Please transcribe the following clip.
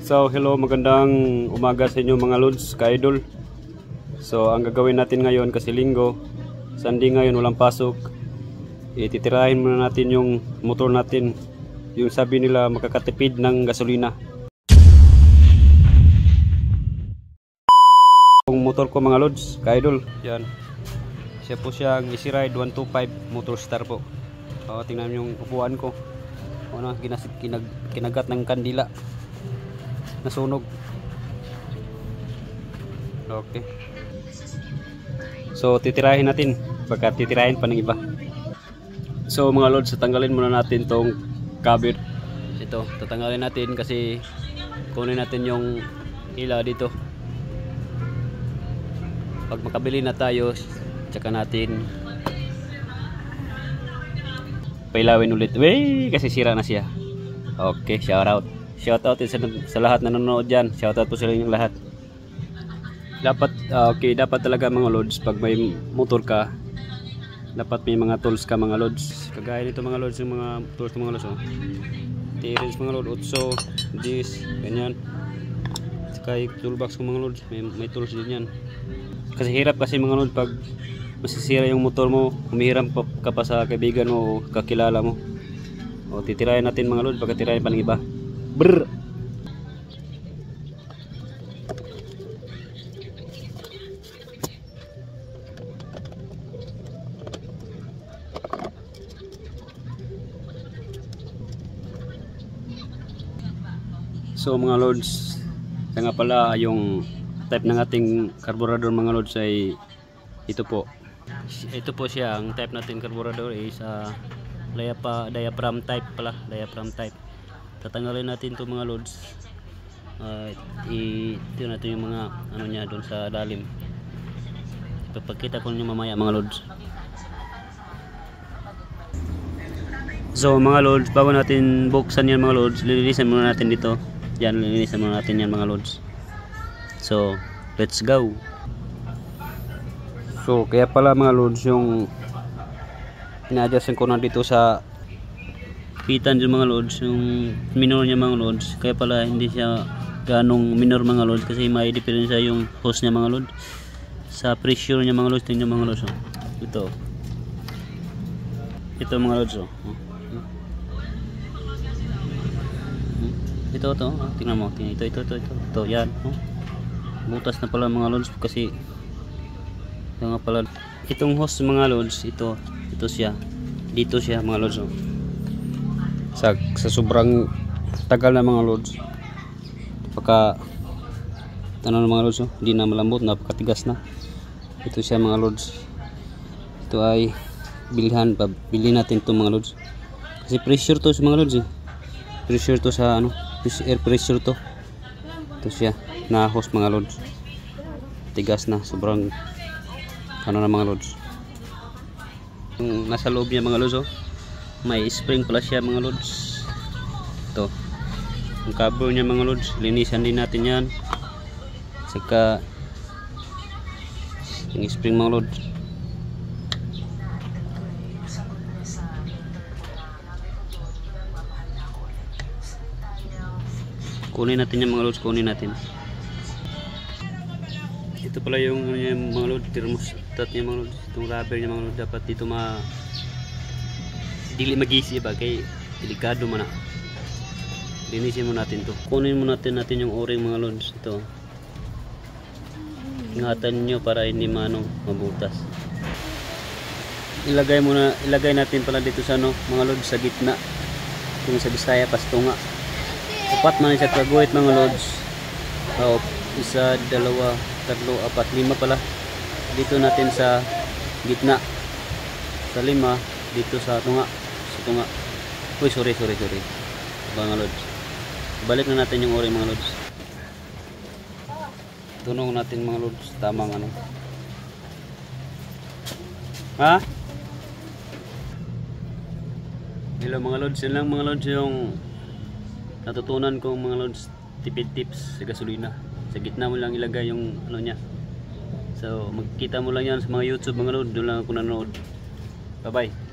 So hello, magandang umaga sa inyo mga lods, ka-idol. So ang gagawin natin ngayon kasi linggo, Sunday ngayon, walang pasok. Ititirahin muna natin yung motor natin. Yung sabi nila makakatipid ng gasolina. Yung motor ko mga lods, ka-idol, yan. Siya po siyang Easy Ride 125 Motor Star po. Tingnan yung upuan ko. Kinagat ng kandila. Nasunog. Okay. So titirahin natin. Baka titirahin pa ng iba. So mga lods, tatanggalin muna natin tong cover. Ito, tatanggalin natin kasi kunin natin yung ila dito. Pag makabili na tayo, tsaka natin pailawin ulit. Wey, kasi sira na siya. Okay, shout out. Shout out sa lahat na nanonood dyan. Shout out po sa inyong lahat. Dapat dapat talaga mga lods, pag may motor ka, dapat may mga tools ka mga lods. Kagaya nito mga lods, yung mga tools mga lods. T-Range mga lods, 8, 10, ganyan. Saka yung toolbox ko mga lods, may tools din yan. Kasi hirap kasi mga lods, pag masisira yung motor mo, humihiram ka pa sa kaibigan mo o kakilala mo. Titirahin natin mga lods, baka tirahin pa ng iba. Brr. So mga lods, nga pala yung type ng ating carburetor mga lods ay ito po. Ito po siya, ang type natin carburetor is diaphragm type pala, diaphragm type. Tatanggalin natin to mga lods. Ito natin yung mga ano niya doon sa lalim. Ipapakita ko niyo mamaya mga lods. So mga lods, bago natin buksan yan mga lods, lilinisan muna natin dito. Yan, lilinisan muna natin yan mga lods. So let's go. So kaya pala mga lods, yung ina-adjust ko na dito sa pitan yung mga lods, yung minor niya mga lods. Kaya pala hindi siya ganong minor mga lods, kasi may diferensya yung hose niya mga lods sa pressure niya mga lods. Tingnan mga lods, ito mga lods, ito tingnan mo, ito yan, butas na pala mga lods, kasi ito nga pala itong hose mga lods. Ito siya, dito siya mga lods. Sa sobrang tagal na mga lods, pagka ano na mga lods, hindi na malambot, napakatigas na. Ito siya mga lods. Ito ay bilhin natin to mga lods, kasi pressure to sa mga lods, pressure to sa air pressure to. Ito siya na hose mga lods, tigas na, sobrang ano na mga lods. Yung nasa loob niya mga lods, may spring pala siya mga lods. Ito yung cover niya mga lods, linisan din natin yan. Saka yung spring mga lods, kunin natin yung mga lods, kunin natin. Ito pala yung mga lods, thermostat niya mga lods. Itong rubber niya mga lods, dapat dito dili magisi ba, kay delikado man na. Linisin mo natin to. Kunin mo natin yung o-ring mga lods. Ito, ingatan nyo para hindi mabutas. Ilagay natin pala dito sa mga lods, sa gitna. Kung sa Bisaya pastunga, upat man siya kaguhit mga lods. Isa, dalawa, tatlo, apat, lima pala dito natin sa gitna. Sa lima dito sa tunga. Uy, sorry mga lods. Balik na natin yung ori mga lods. Tunong natin mga lods, tamang hello mga lods, yun lang mga lods yung natutunan kong mga lods, tipid tips sa gasolina. Sa gitna mo lang ilagay yung niya. So magkita mo lang yan sa mga YouTube mga lods, doon lang ako nanood. Bye bye.